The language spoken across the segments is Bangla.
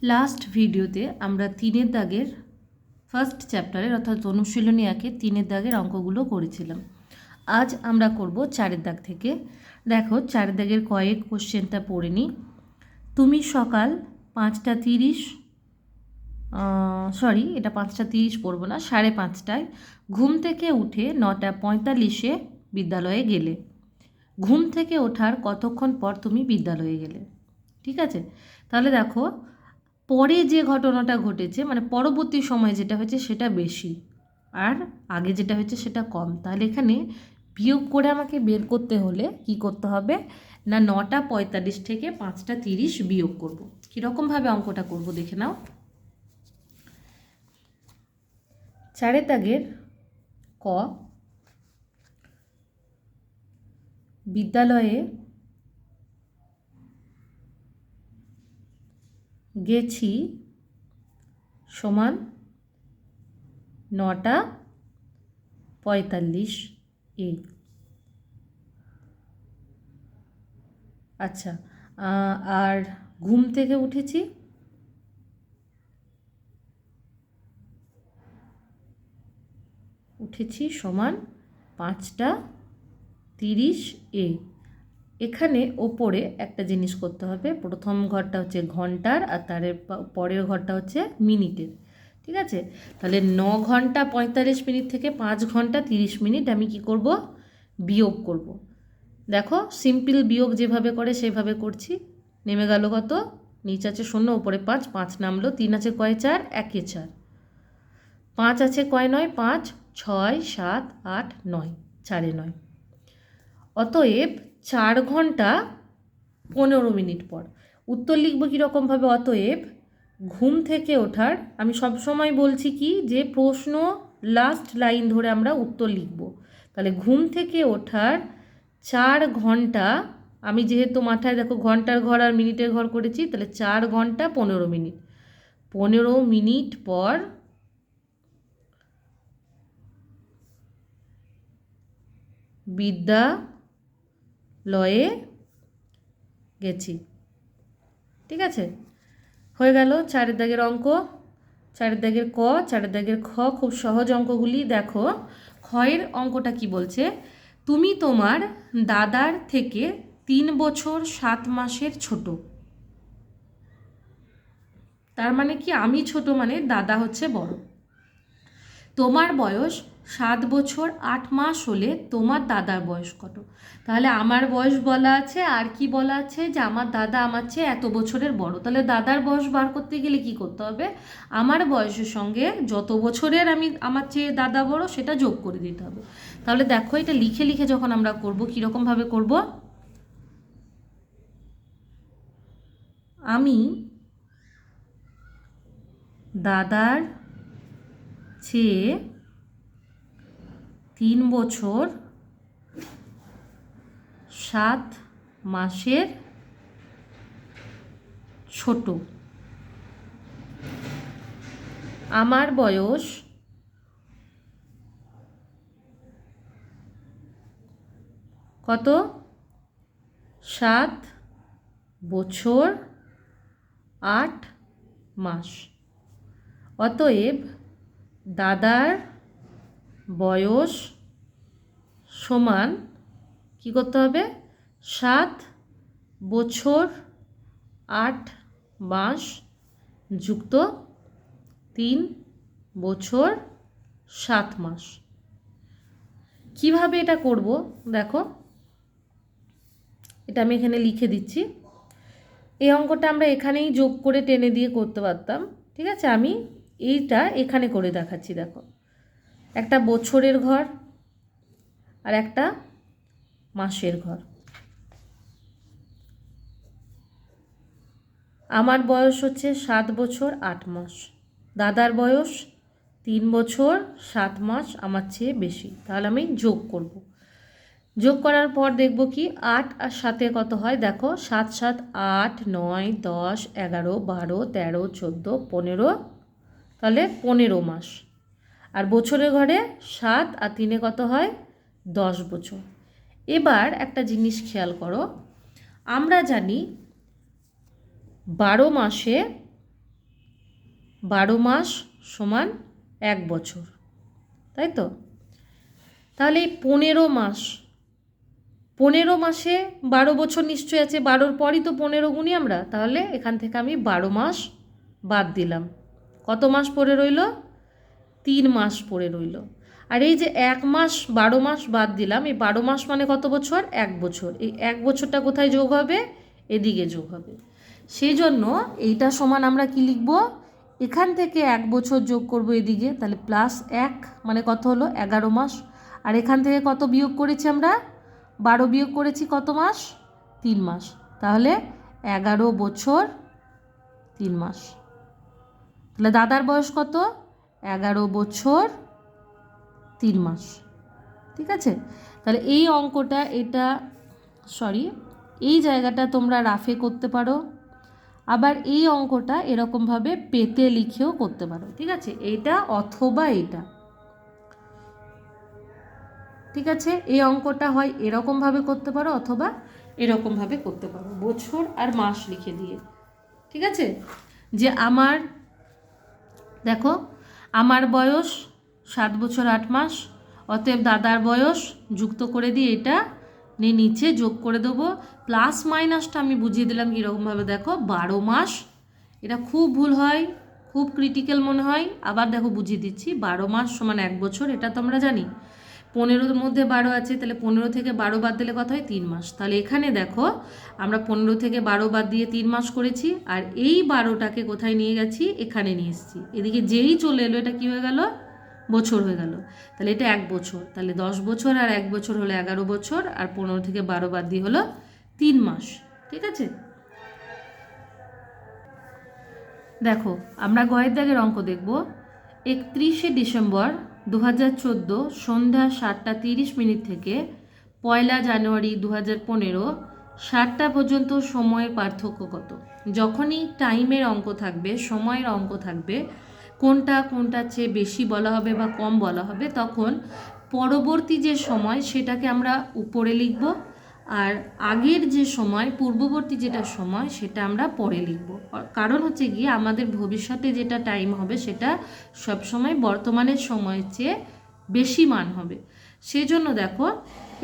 লাস্ট ভিডিওতে আমরা 3-এর দাগের ফার্স্ট চ্যাপ্টারের অর্থাৎ অনুশীলনী 1-এর 3-এর দাগের অঙ্কগুলো করেছিলাম। আজ আমরা করব 4-এর দাগ থেকে। দেখো 4-এর দাগের কয়েক কোশ্চেনটা পড়ে নিই। তুমি সকাল 5:30 এটা 5:30 পড়বো না, 5:30টায় ঘুম থেকে উঠে 9:45-এ বিদ্যালয়ে গেলে। ঘুম থেকে ওঠার কতক্ষণ পর তুমি বিদ্যালয়ে গেলে? ঠিক আছে, তাহলে দেখো পরে যে ঘটনাটা ঘটেছে মানে পরবর্তী সময়ে যেটা হয়েছে সেটা বেশি আর আগে যেটা হয়েছে সেটা কম। তাহলে এখানে বিয়োগ করে আমাকে বের করতে হলে কি করতে হবে না 9:45 থেকে 5:30 বিয়োগ করব। কীরকমভাবে অঙ্কটা করব দেখে নাও। 4-এর দাগের ক, বিদ্যালয়ে গেছি সমান 9:45 এ। আচ্ছা, আর ঘুম থেকে উঠেছি সমান 5:30 এ। এখানে ওপরে একটা জিনিস করতে হবে, প্রথম ঘরটা হচ্ছে ঘন্টার আর তার পরের ঘরটা হচ্ছে মিনিটের। ঠিক আছে, তাহলে 9 ঘন্টা 45 মিনিট থেকে 5 ঘন্টা 30 মিনিট আমি কি করব বিয়োগ করব। দেখো সিম্পল বিয়োগ যেভাবে করে সেভাবে করছি। নেমে গেল কত, নিচে আছে 0, উপরে 5, 5 নামলো, 3 আছে কয় 4, 1 এ 4, 5 আছে কয় 9, 5, 6, 7, 8, 9, 4 এ 9। অতএব 4 ঘন্টা 15 মিনিট পর উত্তর লিখব কীরকমভাবে। অতএব ঘুম থেকে ওঠার, আমি সব সময় বলছি কি যে প্রশ্ন লাস্ট লাইন ধরে আমরা উত্তর লিখব। তাহলে ঘুম থেকে ওঠার 4 ঘন্টা, আমি যেহেতু মাথায় দেখো ঘন্টার ঘর আর মিনিটের ঘর করেছি, তাহলে 4 ঘন্টা 15 মিনিট, 15 মিনিট পর বিদ্যালয়ে গেছি। ঠিক আছে, হয়ে গেল 4-এর দাগের অঙ্ক। 4-এর দাগের ক, 4-এর দাগের খ, খুব সহজ অঙ্কগুলি। দেখো খয়ের অঙ্কটা কি বলছে, তুমি তোমার দাদার থেকে 3 বছর 7 মাসের ছোট। তার মানে কি আমি ছোট মানে দাদা হচ্ছে বড়। তোমার বয়স 7 বছর 8 মাস হলে তোমার দাদার বয়স কত? তাহলে আমার বয়স বলা আছে আর কি বলা আছে যে আমার দাদা আমার চেয়ে এত বছরের বড়। তাহলে দাদার বয়স বার করতে গেলে কি করতে হবে, আমার বয়সের সঙ্গে যত বছরের আমার চেয়ে দাদা বড় সেটা যোগ করে দিতে হবে। তাহলে দেখো এটা লিখে লিখে যখন আমরা করব কীরকমভাবে করব, আমি দাদার চেয়ে 3 বছর 7 মাসের ছোট। আমার বয়স কত, 7 বছর 8 মাস। অতএব দাদার বয়স সমান কি করতে হবে, 7 বছর 8 মাস যুক্ত 3 বছর 7 মাস। কিভাবে এটা করব দেখো, এটা আমি এখানে লিখে দিচ্ছি। এই অঙ্কটা আমরা এখানেই যোগ করে টেনে দিয়ে করতে পারতাম। ঠিক আছে, আমি এইটা এখানে করে দেখাচ্ছি। দেখো একটা বছরের ঘর আর একটা মাসের ঘর। আমার বয়স হচ্ছে 7 বছর 8 মাস, দাদার বয়স 3 বছর 7 মাস আমার চেয়ে বেশি। তাহলে আমি যোগ করব। যোগ করার পর দেখব কি 8 আর 7 কত হয়, দেখো 7 7 8 9 10 11 12 13 14 15, তাহলে 15 মাস। আর বছরের ঘরে 7 আর 3 কত হয়, 10 বছর। এবার একটা জিনিস খেয়াল করো, আমরা জানি 12 মাসে 12 মাস সমান 1 বছর, তাই তো? তাহলে এই 15 মাস, 15 মাসে 12 বছর নিশ্চয়ই আছে, 12-র পরই তো 15 গুনি আমরা, তাহলে এখান থেকে আমি 12 মাস বাদ দিলাম। কত মাস পড়ে রইল? 3 মাস পড়ে রইল। আর এই যে 1 মাস 12 মাস বাদ দিলাম, এই 12 মাস মানে কত বছর? 1 বছর। এই 1 বছরটা কোথায় যোগ হবে? এদিকে যোগ হবে। সেই জন্য এইটা সমান আমরা কি লিখব? এখান থেকে 1 বছর যোগ করব এদিকে, তাহলে +1 মানে কত হলো? 11 মাস। আর এখান থেকে কত বিয়োগ করেছি আমরা? 12 বিয়োগ করেছি কত মাস? 3 মাস। তাহলে 11 বছর 3 মাস। তাহলে দাদার বয়স কত? 11 বছর 3 মাস। ঠিক আছে? তাহলে এই অঙ্কটা, এই জায়গাটা তোমরা রাফে করতে পারো, আবার এই অঙ্কটা এরকমভাবে পেতে লিখেও করতে পারো। ঠিক আছে? এইটা অথবা এইটা। ঠিক আছে? এই অঙ্কটা হয় এরকমভাবে করতে পারো অথবা এরকমভাবে করতে পারো, বছর আর মাস লিখে দিয়ে। ঠিক আছে? যে আমার, দেখো আমার বয়স 7 বছর 8 মাস, অতএব দাদার বয়স যুক্ত করে দিয়ে এটা নিচে যোগ করে দেবো। প্লাস মাইনাসটা আমি বুঝিয়ে দিলাম কীরকমভাবে, দেখো 12 মাস, এটা খুব ভুল হয়, খুব ক্রিটিক্যাল মনে হয়, আবার দেখো বুঝিয়ে দিচ্ছি। 12 মাস সমান 1 বছর, এটা তো আমরা জানি। 15-র মধ্যে 12 আছে, তাহলে 15 থেকে 12 বাদ দিলে কত হয়? 3 মাস। তাহলে এখানে দেখো আমরা 15 থেকে 12 বাদ দিয়ে 3 মাস করেছি, আর এই 12টাকে কোথায় নিয়ে গেছি? এখানে নিয়ে এসেছি। এদিকে যেই চলে এলো এটা কি হয়ে গেল? বছর হয়ে গেল। তাহলে এটা 1 বছর। তাহলে 10 বছর আর 1 বছর হলো 11 বছর, আর 15 থেকে 12 বাদ দিয়ে হলো 3 মাস। ঠিক আছে? দেখো আমরা গয়ের দাগের অঙ্ক দেখব। 31শে ডিসেম্বর 2014 সন্ধ্যা 7:30 থেকে 1 জানুয়ারি 2015 7টা পর্যন্ত সময়ের পার্থক্য কত? যখনই টাইমের অঙ্ক থাকবে, সময়ের অঙ্ক থাকবে, কোনটার চেয়ে বেশি বলা হবে বা কম বলা হবে, তখন পরবর্তী যে সময় সেটাকে আমরা উপরে লিখব, আর আগের যে সময়, পূর্ববর্তী যেটা সময়, সেটা আমরা পরে লিখব। কারণ হচ্ছে গিয়ে আমাদের ভবিষ্যতে যেটা টাইম হবে সেটা সবসময় বর্তমানের সময়ের চেয়ে বেশি মান হবে। সেই জন্য দেখো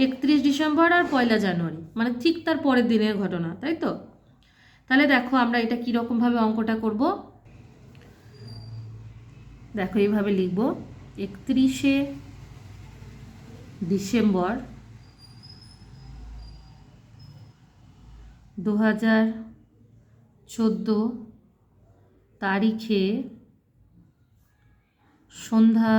31 ডিসেম্বর আর 1 জানুয়ারি মানে ঠিক তার পরের দিনের ঘটনা, তাই তো? তাহলে দেখো আমরা এটা কীরকমভাবে অঙ্কটা করব। দেখো এইভাবে লিখব, 31শে ডিসেম্বর 2014 তারিখে সন্ধ্যা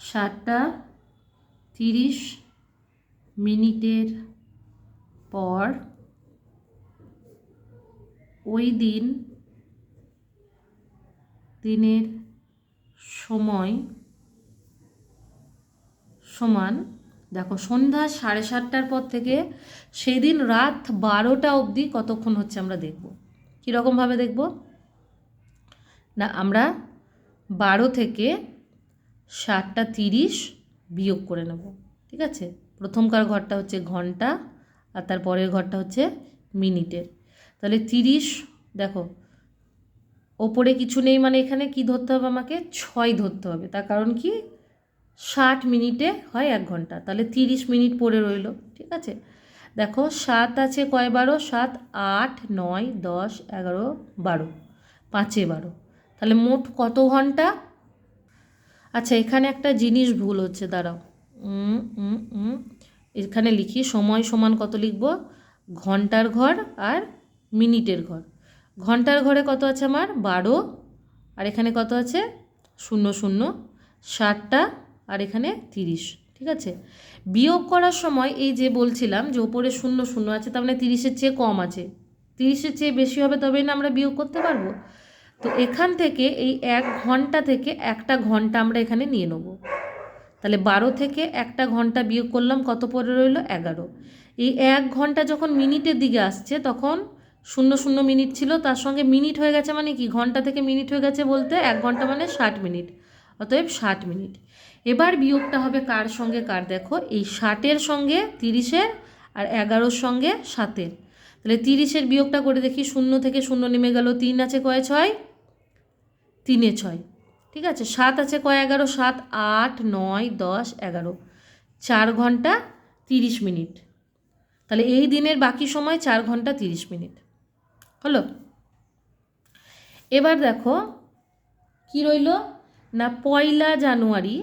7:30 পর ওই দিনের সময় সমান, দেখো সন্ধ্যা 7:30টার পর থেকে সেই দিন রাত 12টা অবধি কতক্ষণ হচ্ছে আমরা দেখব। কীরকমভাবে দেখব না, আমরা 12 থেকে 7:30 বিয়োগ করে নেব। ঠিক আছে? প্রথমকার ঘরটা হচ্ছে ঘন্টা আর তার পরের ঘরটা হচ্ছে মিনিটের। তাহলে 30, দেখো ওপরে কিছু নেই মানে এখানে কি ধরতে হবে? আমাকে 6 ধরতে হবে। তার কারণ কি? 60 মিনিটে হয় 1 ঘন্টা, তাহলে 30 মিনিট পড়ে রইল। ঠিক আছে? দেখো 7 আছে কয় 12? 7, 8, 9, 10, 11, 12, 5-এ 12, তাহলে মোট কত ঘন্টা? আচ্ছা এখানে একটা জিনিস ভুল হচ্ছে, দাঁড়াও, এখানে লিখি সময় সমান কত লিখব? ঘন্টার ঘর আর মিনিটের ঘর। ঘন্টার ঘরে কত আছে আমার? 12, আর এখানে কত আছে? 00, 60টা আর এখানে 30। ঠিক আছে? বিয়োগ করার সময় এই যে বলছিলাম যে ওপরে 00 আছে, তার মানে 30-এর চেয়ে কম আছে, 30-এর চেয়ে বেশি হবে তবেই না আমরা বিয়োগ করতে পারবো। তো এখান থেকে এই 1 ঘন্টা থেকে 1টা ঘন্টা আমরা এখানে নিয়ে নেব। তাহলে 12 থেকে 1টা ঘন্টা বিয়োগ করলাম, কত পড়ে রইল? 11। এই 1 ঘন্টা যখন মিনিটের দিকে আসছে তখন 00 মিনিট ছিল, তার সঙ্গে মিনিট হয়ে গেছে, মানে কি ঘন্টা থেকে মিনিট হয়ে গেছে বলতে 1 ঘন্টা মানে 60 মিনিট, অতএব 60 মিনিট। এবার বিয়োগটা হবে কার সঙ্গে কার? দেখো এই 60-এর সঙ্গে 30-এর আর 11-র সঙ্গে 7-এর। তাহলে 30-এর বিয়োগটা করে দেখি, 0 থেকে 0 নেমে গেল, 3 আছে কয় 6, 3-এ 6, ঠিক আছে। 7 আছে কয় 11, 7, 8, 9, 10, 11, 4 ঘন্টা 30 মিনিট। তাহলে এই দিনের বাকি সময় 4 ঘন্টা 30 মিনিট হলো। এবার দেখো কি রইল না, 1 জানুয়ারি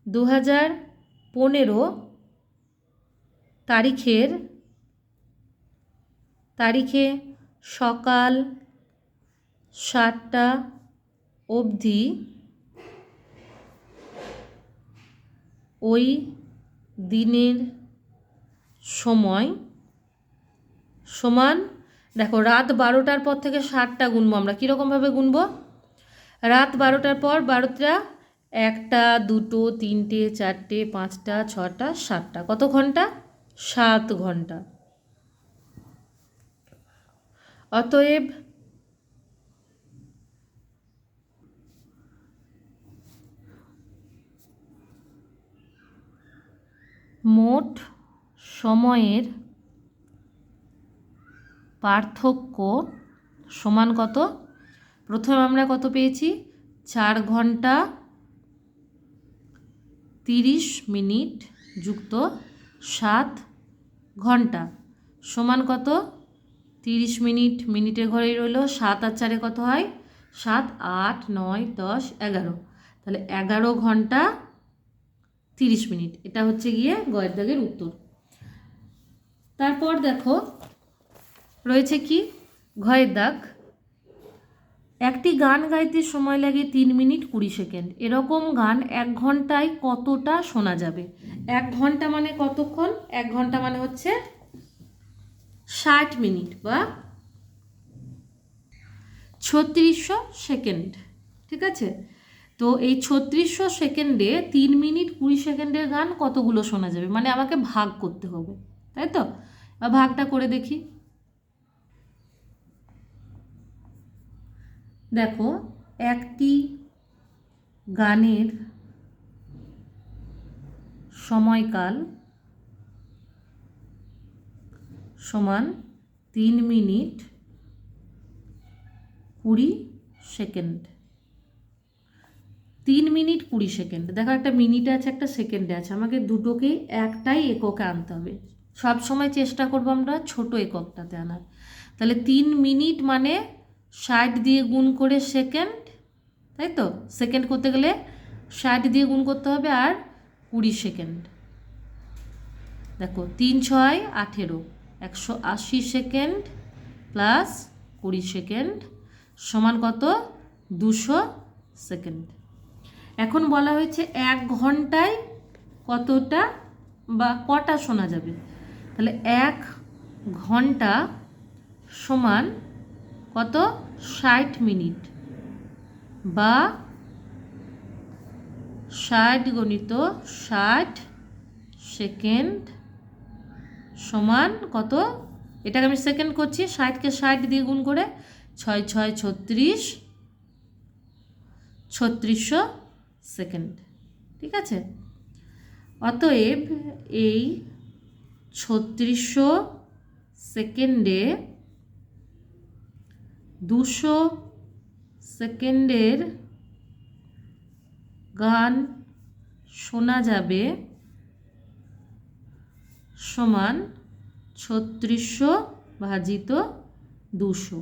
2015 তারিখে সকাল 7টা অবধি ওই দিনের সময় সমান, দেখো রাত 12টার পর থেকে 7টা গুনবো আমরা। কীরকমভাবে গুনবো, রাত 12টার পর 12টা, 1টা 2টো 3টে 4টে 5টা 6টা 7টা, কত ঘন্টা, 7 ঘন্টা। অতএব মোট সময়ের পার্থক্য সমান কত, প্রথমে আমরা কত পেয়েছি, 4 ঘন্টা 30 মিনিট যুক্ত 7 ঘন্টা সমান কত, 30 মিনিট, মিনিটের ঘরেই রইল, 7 আর 4 কত হয়, 7, 8, 9, 10, 11, তাহলে 11 ঘন্টা 30 মিনিট। এটা হচ্ছে গিয়ে গয়ের দাগের উত্তর। তারপর দেখো রয়েছে কি, ঘয়ের দাগ, একটি গান গাইতে সময় লাগে 3 মিনিট 20 সেকেন্ড। এরকম গান 1 ঘন্টায় কতটা শোনা যাবে? 1 ঘন্টা মানে কতক্ষণ, 1 ঘন্টা মানে হচ্ছে 60 মিনিট বা 3600 সেকেন্ড, ঠিক আছে। তো এই 3600 সেকেন্ডে 3 মিনিট 20 সেকেন্ডের গান কতগুলো শোনা যাবে, মানে আমাকে ভাগ করতে হবে, তাই তো। বা ভাগটা করে দেখি, দেখো একটি গানের সময়কাল সমান 3 মিনিট 20 সেকেন্ড। 3 মিনিট 20 সেকেন্ড, দেখো একটা মিনিটে আছে একটা সেকেন্ডে আছে, আমাকে দুটোকেই একটাই এককে আনতে হবে। সব সময় চেষ্টা করবো আমরা ছোট এককটাতে আনার। তাহলে 3 মিনিট মানে 60 দিয়ে গুণ করে সেকেন্ড, তাই তো। সেকেন্ড করতে গেলে 60 দিয়ে গুণ করতে হবে আর 20 সেকেন্ড। দেখো 3, 6, 18, 180 সেকেন্ড প্লাস 20 সেকেন্ড সমান কত, 200 সেকেন্ড। এখন বলা হয়েছে 1 ঘন্টায় কতটা বা কটা শোনা যাবে, তাহলে 1 ঘন্টা সমান কত, 60 মিনিট বা 60 গুণিত 60 সেকেন্ড সমান কত, এটাকে আমি সেকেন্ড করছি, 60কে 60 দিয়ে গুণ করে 6, 6, 36, 3600 সেকেন্ড, ঠিক আছে। অতএব এই 3600 সেকেন্ডে 200 সেকেন্ডের গান শোনা যাবে সমান 3600 ভাজিত 200।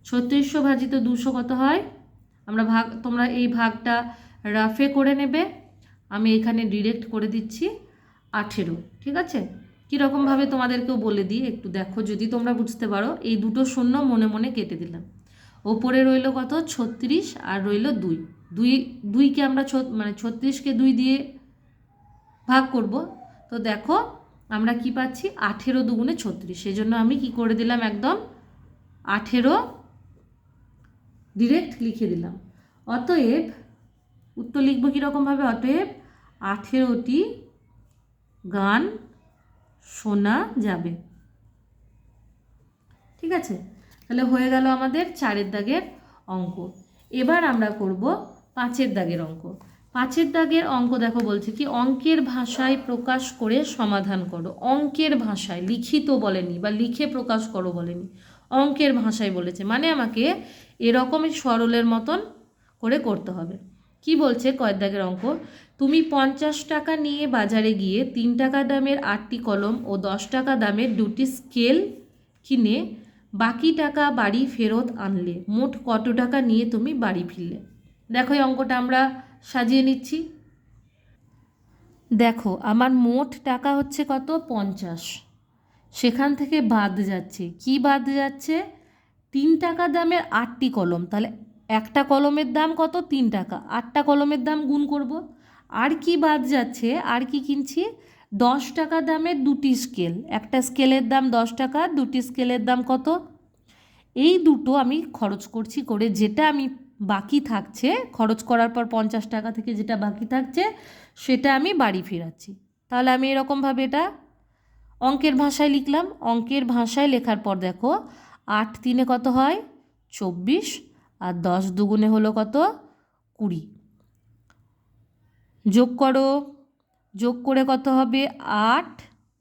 3600 ভাজিত 200 কত হয়, আমরা ভাগ, তোমরা এই ভাগটা রাফে করে নেবে, আমি এখানে ডিরেক্ট করে দিচ্ছি 18, ঠিক আছে। কীরকমভাবে তোমাদেরকেও বলে দিই একটু দেখো, যদি তোমরা বুঝতে পারো। এই দুটো শূন্য মনে মনে কেটে দিলাম, ওপরে রইল কত, 36 আর রইল 2, 2কে আমরা মানে 36কে 2 দিয়ে ভাগ করব। তো দেখো আমরা কি পাচ্ছি, 18 দুগুণে 36, সেই জন্য আমি কি করে দিলাম, একদম 18 ডিরেক্ট লিখে দিলাম। অতএব উত্তর লিখব কীরকমভাবে, অতএব 18টি গান শোনা যাবে, ঠিক আছে। তাহলে হয়ে গেল আমাদের 4 দাগের অঙ্ক। এবার আমরা করব 5 দাগের অঙ্ক। 5 দাগের অঙ্ক দেখো, বলছে কি অঙ্কের ভাষায় প্রকাশ করে সমাধান করো। অঙ্কের ভাষায়, লিখিত বলেনি বা লিখে প্রকাশ করো বলেনি, অঙ্কের ভাষায় বলেছে, মানে আমাকে এরকমই সরলের মতন করে করতে হবে। কি বলছে কয়েক দাগের অঙ্ক, তুমি 50 টাকা নিয়ে বাজারে গিয়ে 3 টাকা দামের 8টি কলম ও 10 টাকা দামের 2টি স্কেল কিনে বাকি টাকা বাড়ি ফেরত আনলে, মোট কত টাকা নিয়ে তুমি বাড়ি ফিরলে? দেখো এই অঙ্কটা আমরা সাজিয়ে নিচ্ছি। দেখো আমার মোট টাকা হচ্ছে কত, 50। সেখান থেকে বাদ যাচ্ছে, কি বাদ যাচ্ছে, 3 টাকা দামের 8টি কলম, তাহলে একটা কলমের দাম কত, 3 টাকা, 8টা কলমের দাম গুণ করব। আর কি বাদ যাচ্ছে, আর কি কিনছি, 10 টাকা দামের 2টি স্কেল, একটা স্কেলের দাম 10 টাকা, 2টি স্কেলের দাম কত, এই দুটো আমি খরচ করছি, করে যেটা আমি বাকি থাকছে, খরচ করার পর 50 টাকা থেকে যেটা বাকি থাকছে সেটা আমি বাড়ি ফেরাচ্ছি। তাহলে আমি এরকমভাবে এটা অঙ্কের ভাষায় লিখলাম। অঙ্কের ভাষায় লেখার পর দেখো 8 3 কত হয়, 24, আর 10 2 হলো কত, 20। যোগ করো, যোগ করে কত হবে, 8,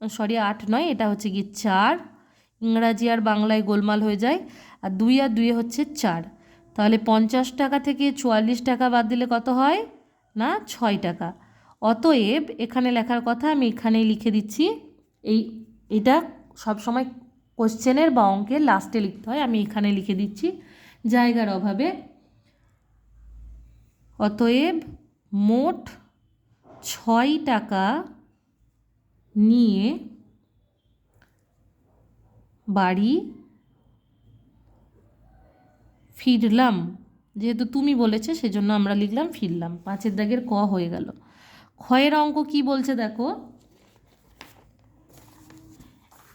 সরি 8 নয়, এটা হচ্ছে কি 4, ইংরাজি আর বাংলায় গোলমাল হয়ে যায়, আর 2 আর 2 হচ্ছে 4। তাহলে 50 টাকা থেকে 44 টাকা বাদ দিলে কত হয় না, 6 টাকা। অতএব এখানে লেখার কথা আমি এখানেই লিখে দিচ্ছি, এটা সবসময় কোশ্চেনের বা অঙ্কের লাস্টে লিখতে হয়, আমি এখানে লিখে দিচ্ছি জায়গার অভাবে। অতএব মোট 6 টাকা নিয়ে বাড়ি ফিরলাম, যেহেতু তুমি বলেছে সেজন্য আমরা লিখলাম ফিরলাম। 5 দাগের ক হয়ে গেল। ক্ষয়ের অঙ্ক কি বলছে দেখো,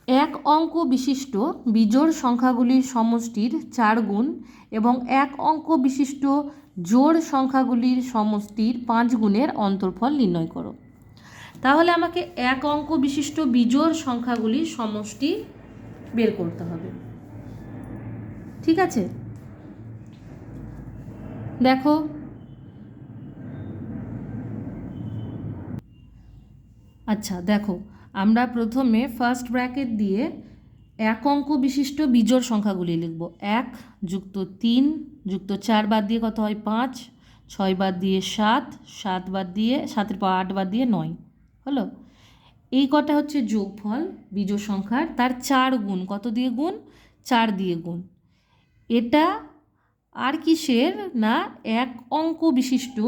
এক অঙ্ক বিশিষ্ট বিজোড় সংখ্যাগুলির সমষ্টির 4 গুণ এবং এক অঙ্ক বিশিষ্ট জোড় সংখ্যাগুলির সমষ্টির 5 গুণের অন্তর্ফল নির্ণয় করো। তাহলে আমাকে এক অঙ্ক বিশিষ্ট বিজোড় সংখ্যাগুলির সমষ্টি বের করতে হবে। ঠিক আছে, দেখো আচ্ছা দেখো, আমরা প্রথমে ফার্স্ট ব্র্যাকেট দিয়ে এক অঙ্ক বিশিষ্ট বিজোড় সংখ্যাগুলি লিখব। 1 যুক্ত 3 যুক্ত 4 বাদ দিয়ে কত হয়, 5, 6 বাদ দিয়ে 7, 7 বাদ দিয়ে 7-এর পর 8 বাদ দিয়ে 9 হলো। এই কটা হচ্ছে যোগফল বিজোড় সংখ্যার, তার 4 গুণ, কত দিয়ে গুণ, 4 দিয়ে গুণ। এটা আর কিসের না, এক অঙ্ক বিশিষ্ট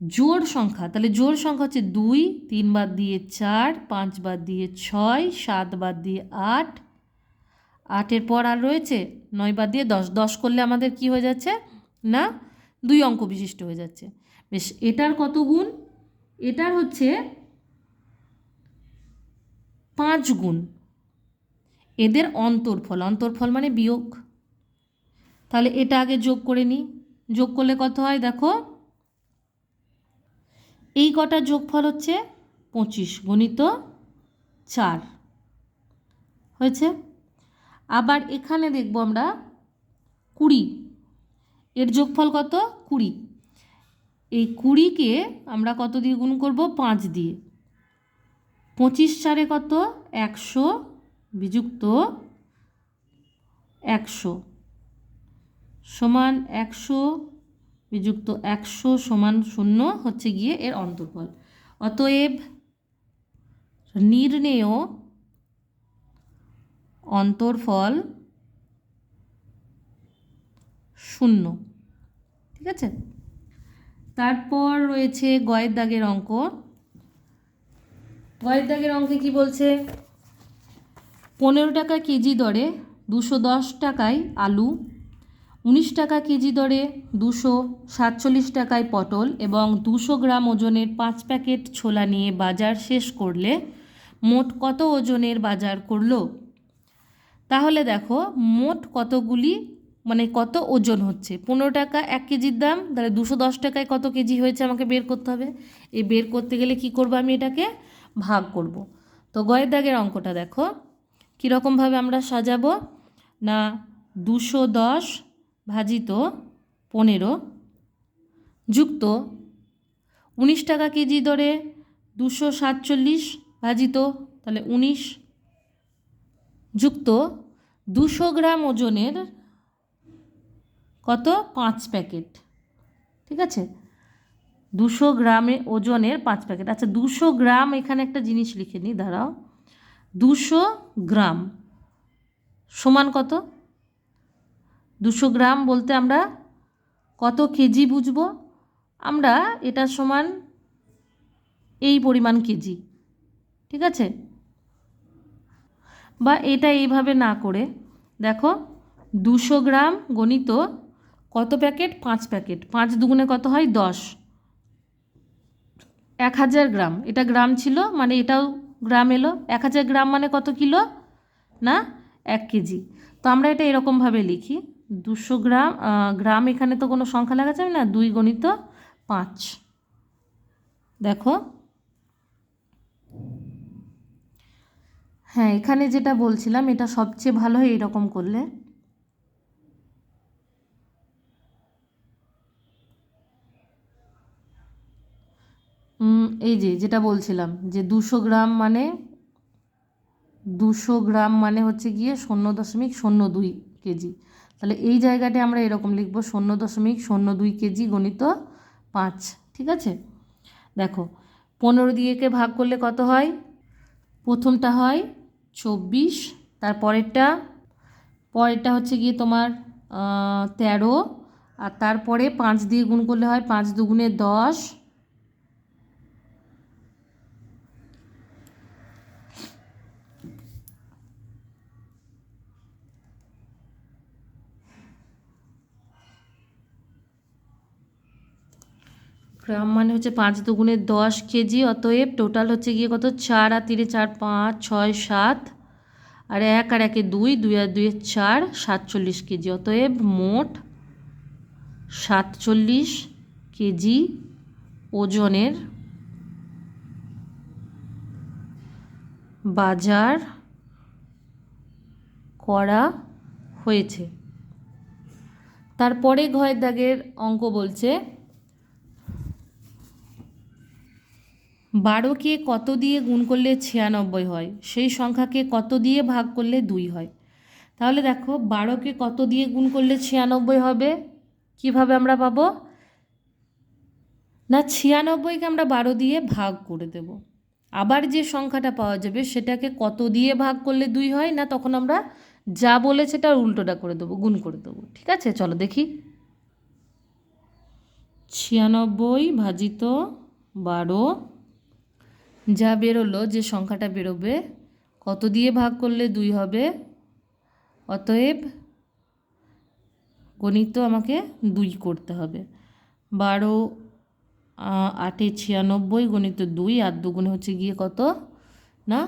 জোড় সংখ্যা। তাহলে জোড় সংখ্যা হচ্ছে 2, 3 বাদ দিয়ে 4, 5 বাদ দিয়ে 6, 7 বাদ দিয়ে 8, 8-এর পর আর রয়েছে 9 বাদ দিয়ে 10, 10 করলে আমাদের কি হয়ে যাচ্ছে না, 2 অঙ্ক বিশিষ্ট হয়ে যাচ্ছে। বেশ, এটার কত গুণ, এটার হচ্ছে 5 গুণ। এদের অন্তর্ফল, অন্তর্ফল মানে বিয়োগ। তাহলে এটা আগে যোগ করে নিই, যোগ করলে কত হয় দেখো, এই কটার যোগফল হচ্ছে 25 গুণিত 4 হয়েছে। আবার এখানে দেখব আমরা 20, এর যোগফল কত, 20। এই 20কে আমরা কত দিয়ে গুণ করব, 5 দিয়ে। 25 4-এ কত, 100 বিযুক্ত 100 সমান 100 বিযুক্ত 100 সমান 0 হচ্ছে গিয়ে এর অন্তর্ফল। অতএব নির্ণেয় অন্তর্ফল 0। ঠিক আছে, তারপর রয়েছে গয়ের দাগের অঙ্ক। গয়ের দাগের অঙ্কে কি বলছে, 15 টাকা কেজি দরে 210 টাকায় আলু, 19 টাকা কেজি দরে 247 টাকায় পটল এবং 200 গ্রাম ওজনের 5 প্যাকেট ছোলা নিয়ে বাজার শেষ করলে মোট কত ওজনের বাজার করলো? তাহলে দেখো মোট কতগুলি, মানে কত ওজন হচ্ছে। 15 টাকা 1 কেজির দাম, তাহলে 210 টাকায় কত কেজি হয়েছে আমাকে বের করতে হবে। এই বের করতে গেলে কি করব, আমি এটাকে ভাগ করব। তো গয়ের দাগের অঙ্কটা দেখো কীরকমভাবে আমরা সাজাবো না, 210 ভাজিত 15 যুক্ত টাকা কেজি দরে 247 ভাজিত, তাহলে 19 যুক্ত 200 গ্রাম ওজনের কত 5 প্যাকেট। ঠিক আছে, 200 গ্রামে ওজনের 5 প্যাকেট। আচ্ছা 200 গ্রাম, এখানে একটা জিনিস লিখে নিই, দাঁড়াও। 200 গ্রাম সমান কত? 200 গ্রাম বলতে আমরা কত কেজি বুঝবো? আমরা এটা সমান এই পরিমাণ কেজি। ঠিক আছে, বা এটা এইভাবে না করে দেখো 200 গ্রাম গণিত কত প্যাকেট? 5 প্যাকেট। 5 দুগুণে কত হয়? 10। 1000 গ্রাম, এটা গ্রাম ছিল মানে এটাও গ্রাম এলো। 1000 গ্রাম মানে কত কিলো? না 1 কেজি। তো আমরা এটা এরকমভাবে লিখি, 200 গ্রাম, গ্রাম এখানে তো কোনো সংখ্যা লেখা যাবে না, 2 গণিত 5। দেখো, হ্যাঁ এখানে যেটা বলছিলাম এটা সবচেয়ে ভালো হয় এরকম করলে। এই যেটা বলছিলাম যে 200 গ্রাম মানে 200 গ্রাম মানে হচ্ছে গিয়ে 0.02 কেজি। তাহলে এই জায়গাটা আমরা এরকম লিখব 0.02 কেজি গণিত 5। ঠিক আছে, দেখো 15 দিয়ে কে ভাগ করলে কত হয়? প্রথমটা হয় 24, পরেরটা হচ্ছে গিয়ে তোমার 13, আর তারপরে 5 দিয়ে গুণ করলে হয় 5 দুগুণে 10। গ্রাম মানে হচ্ছে 5 দুগুণে 10 কেজি। অতএব টোটাল হচ্ছে গিয়ে কত? 4 আর 3 4 5 6 7, আর 1 আর 1 2, 2 আর 2 4, 47 কেজি। অতএব মোট 47 কেজি ওজনের বাজার করা হয়েছে। তারপরে ঘয়ের দাগের অঙ্ক বলছে 12কে কত দিয়ে গুণ করলে 96 হয়, সেই সংখ্যাকে কত দিয়ে ভাগ করলে 2 হয়। তাহলে দেখো 12কে কত দিয়ে গুণ করলে 96 হবে? কিভাবে আমরা পাবো? না 96কে আমরা 12 দিয়ে ভাগ করে দেব, আবার যে সংখ্যাটা পাওয়া যাবে সেটাকে কত দিয়ে ভাগ করলে 2 হয়, না তখন আমরা যা বলেছে তার উল্টোটা করে দেবো, গুণ করে দেবো। ঠিক আছে, চলো দেখি। 96 ভাজিত 12, যা বেরোলো, যে সংখ্যাটা বেরোবে কত দিয়ে ভাগ করলে 2 হবে। অতএব গণিত আমাকে 2 করতে হবে। 12 8 96 গণিত 2, আর দুগুণে হচ্ছে গিয়ে কত? না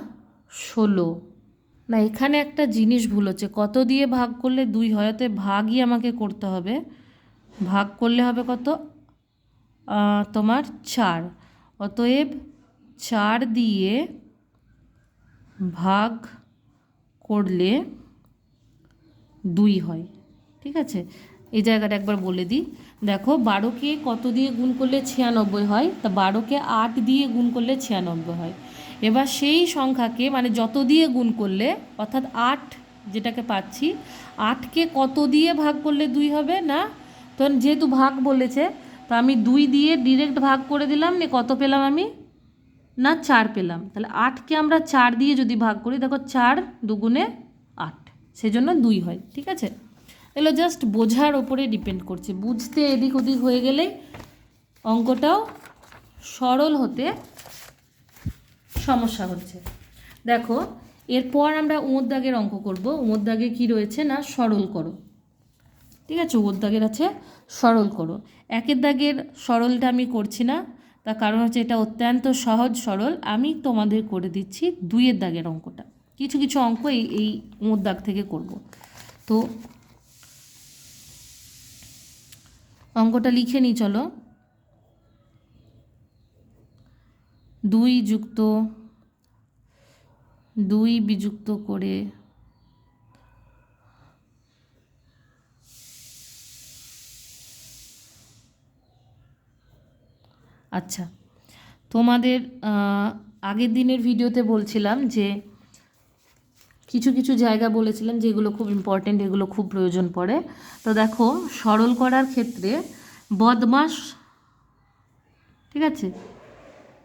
16। না এখানে একটা জিনিস ভুল হচ্ছে, কত দিয়ে ভাগ করলে 2 হয়, অতএব ভাগই আমাকে করতে হবে। ভাগ করলে হবে কত? তোমার 4। অতএব 4 দিয়ে ভাগ করলে 2 হয়। ঠিক আছে, এই জায়গাটা একবার বলে দিই। দেখো 12কে কত দিয়ে গুণ করলে 96 হয়, তা 12কে 8 দিয়ে গুণ করলে 96 হয়। এবার সেই সংখ্যাকে মানে যত দিয়ে গুণ করলে, অর্থাৎ 8 যেটাকে পাচ্ছি, 8কে কত দিয়ে ভাগ করলে 2 হবে, না তো যেহেতু ভাগ বলেছে তো আমি 2 দিয়ে ডিরেক্ট ভাগ করে দিলাম, নে কত পেলাম আমি? না 4 পেলাম। তাহলে 8কে আমরা 4 দিয়ে যদি ভাগ করি, দেখো 4 দুগুণে 8, সেজন্য 2 হয়। ঠিক আছে, এগুলো জাস্ট বোঝার ওপরে ডিপেন্ড করছে, বুঝতে এদিক ওদিক হয়ে গেলেই অঙ্কটাও সরল হতে সমস্যা হচ্ছে। দেখো এরপর আমরা উমোর দাগের অঙ্ক করব। উমোর দাগে কী রয়েছে? না সরল করো। ঠিক আছে, উমোর দাগের আছে সরল করো। 1-এর দাগের সরলটা আমি করছি না, তার কারণ হচ্ছে এটা অত্যন্ত সহজ সরল। আমি তোমাদের করে দিচ্ছি 2-এর দাগের অঙ্কটা। কিছু কিছু অঙ্ক এই উমোর দাগ থেকে করব। তো অঙ্কটা লিখে নিই চলো। 2 যুক্ত 2 বিযুক্ত করে আচ্ছা, তোমাদের আগের দিনের ভিডিওতে বলছিলাম যে কিছু কিছু জায়গা বলেছিলাম যেগুলো খুব ইম্পর্টেন্ট, এগুলো খুব প্রয়োজন পড়ে। তো দেখো, সরল করার ক্ষেত্রে বদমাস, ঠিক আছে,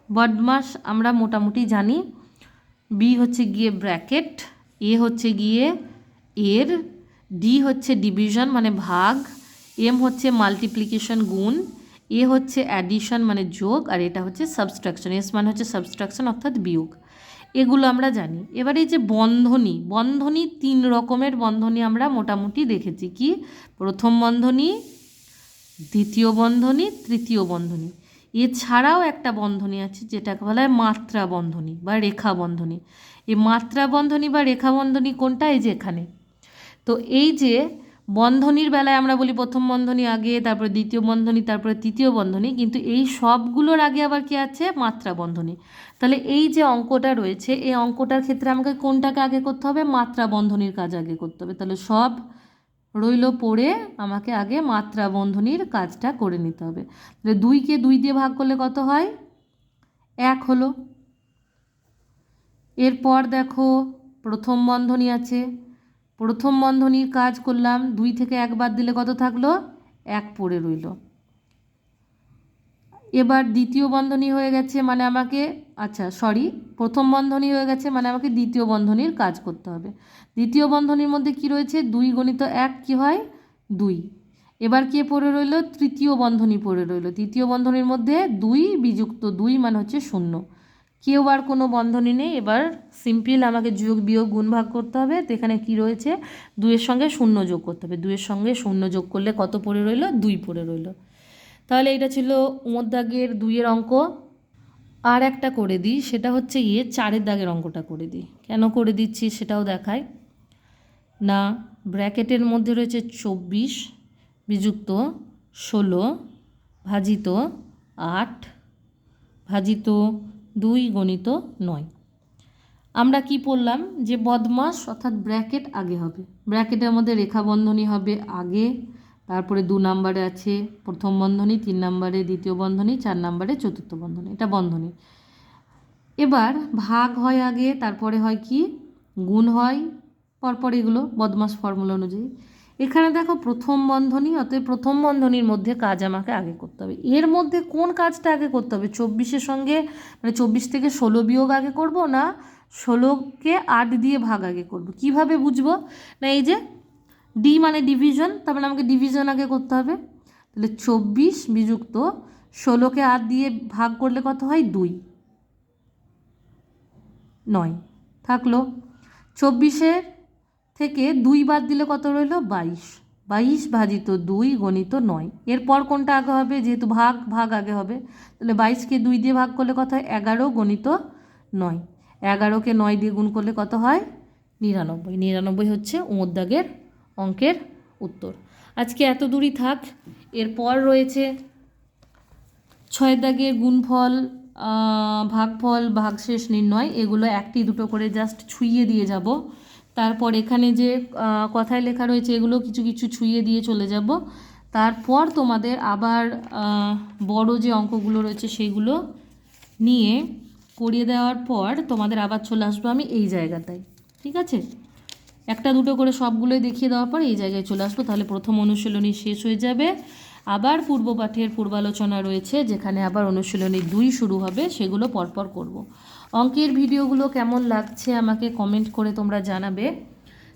বদমাস আমরা মোটামুটি জানি। বি হচ্ছে গিয়ে ব্র্যাকেট, এ হচ্ছে গিয়ে এর, ডি হচ্ছে ডিভিশন মানে ভাগ, এম হচ্ছে মাল্টিপ্লিকেশন গুণ, এ হচ্ছে অ্যাডিশন মানে যোগ, আর এটা হচ্ছে সাবস্ট্রাকশন, এস মানে হচ্ছে সাবস্ট্রাকশন অর্থাৎ বিয়োগ। এগুলো আমরা জানি। এবার এই যে বন্ধনী, বন্ধনী 3 রকমের বন্ধনী আমরা মোটামুটি দেখেছি। কি? প্রথম বন্ধনী, দ্বিতীয় বন্ধনী, তৃতীয় বন্ধনী। এছাড়াও একটা বন্ধনী আছে যেটাকে বলা হয় মাত্রা বন্ধনী বা রেখা বন্ধনী। এই মাত্রা বন্ধনী বা রেখা বন্ধনী কোনটা? এই যে এখানে। তো এই যে বন্ধনীর বেলায় আমরা বলি প্রথম বন্ধনী আগে, তারপরে দ্বিতীয় বন্ধনী, তারপরে তৃতীয় বন্ধনী, কিন্তু এই সবগুলোর আগে আবার কি আছে? মাত্রা বন্ধনী। তাহলে এই যে অঙ্কটা রয়েছে, এই অঙ্কটার ক্ষেত্রে আমাকে কোনটাকে আগে করতে হবে? মাত্রা বন্ধনীর কাজ আগে করতে হবে। তাহলে সব রইল পড়ে, আমাকে আগে মাত্রা বন্ধনীর কাজটা করে নিতে হবে। তাহলে 2কে 2 দিয়ে ভাগ করলে কত হয়? 1 হলো। এরপর দেখো প্রথম বন্ধনী আছে, প্রথম বন্ধনীর কাজ করলাম, 2 থেকে 1 বাদ দিলে কত থাকলো? 1 পড়ে রইল। এবার দ্বিতীয় বন্ধনী হয়ে গেছে মানে আমাকে, আচ্ছা সরি, প্রথম বন্ধনী হয়ে গেছে মানে আমাকে দ্বিতীয় বন্ধনীর কাজ করতে হবে। দ্বিতীয় বন্ধনীর মধ্যে কি রয়েছে? 2 গুণিত 1 কি হয়? 2। এবার কে পড়ে রইল? তৃতীয় বন্ধনী পড়ে রইল। তৃতীয় বন্ধনীর মধ্যে 2 বিযুক্ত 2 মানে হচ্ছে 0। কেউ আর কোনো বন্ধনী নেই। এবার সিম্পল আমাকে যোগ বিয়োগ গুণ ভাগ করতে হবে। তো এখানে কী রয়েছে? 2-এর সঙ্গে 0 যোগ করতে হবে। 2-এর সঙ্গে 0 যোগ করলে কত পড়ে রইল? 2 পড়ে রইল। তাহলে এটা ছিল দাগের 2-এর অঙ্ক। আর একটা করে দিই, সেটা হচ্ছে 4-এর দাগের অঙ্কটা করে দিই। কেন করে দিচ্ছি সেটাও দেখায় না। ব্র্যাকেটের মধ্যে রয়েছে 24 বিযুক্ত 16 ভাজিত 8 ভাজিত 2 গণিত 9। আমরা কি পড়লাম? যে বদমাস অর্থাৎ ব্র্যাকেট আগে হবে, ব্র্যাকেটের মধ্যে রেখা বন্ধনী হবে আগে, তারপরে 2 নম্বরে আছে প্রথম বন্ধনী, 3 নম্বরে দ্বিতীয় বন্ধনী, 4 নম্বরে চতুর্থ বন্ধনী, এটা বন্ধনী। এবার ভাগ হয় আগে, তারপরে হয় কি? গুণ হয়, পরপর এগুলো বদমাস ফর্মুলা অনুযায়ী। এখানে দেখো প্রথম বন্ধনী, অতএব প্রথম বন্ধনীর মধ্যে কাজ আমাকে আগে করতে হবে। এর মধ্যে কোন কাজটা আগে করতে হবে? 24-এর সঙ্গে মানে 24 থেকে 16 বিয়োগ আগে করব, না 16কে 8 দিয়ে ভাগ আগে করব? কিভাবে বুঝবো? না এই যে ডি মানে ডিভিশন, তার মানে আমাকে ডিভিশন আগে করতে হবে। তাহলে 24 বিযুক্ত 16কে 8 দিয়ে ভাগ করলে কত হয়? 2, 9 থাকলো। 24-এর থেকে 2 বাদ দিলে কত রইল? 22। 22 ভাজিত 2 গণিত 9। এরপর কোনটা আগে হবে? যেহেতু ভাগ ভাগ আগে হবে, তাহলে 22কে 2 দিয়ে ভাগ করলে কত হয়? 11 গণিত 9। 11কে 9 দিয়ে গুণ করলে কত হয়? 99। 99 হচ্ছে দাগের অঙ্কের উত্তর। আজকে এত দূরই থাক। এরপর রয়েছে 6 দাগের গুণফল, ভাগফল, ভাগশেষ নির্ণয়। এগুলো 1টি 2টো করে জাস্ট ছুঁয়ে দিয়ে যাব। তারপর এখানে যে কথায় লেখা রয়েছে এগুলো কিছু কিছু ছুঁয়ে দিয়ে চলে যাব। তারপর তোমাদের আবার বড় যে অঙ্কগুলো রয়েছে সেইগুলো নিয়ে করিয়ে দেওয়ার পর তোমাদের আবার চলে আসবো আমি এই জায়গাটায়, ঠিক আছে? 1টা 2টো করে সবগুলোই দেখিয়ে দেওয়ার পর এই জায়গায় চলে আসবো। তাহলে প্রথম অনুশীলনী শেষ হয়ে যাবে। আবার পূর্বপাঠের পূর্বালোচনা রয়েছে, যেখানে আবার অনুশীলনী 2 শুরু হবে, সেগুলো পরপর করব। অঙ্কের ভিডিওগুলো কেমন লাগছে আমাকে কমেন্ট করে তোমরা জানাবে।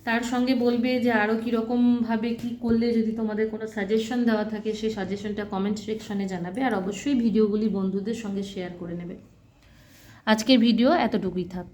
তার সঙ্গে বলবে যে আরও কীরকমভাবে কী করলে যদি তোমাদের কোনো সাজেশন দেওয়া থাকে সেই সাজেশনটা কমেন্ট সেকশনে জানাবে। আর অবশ্যই ভিডিওগুলি বন্ধুদের সঙ্গে শেয়ার করে নেবে। আজকের ভিডিও এতটুকুই থাক।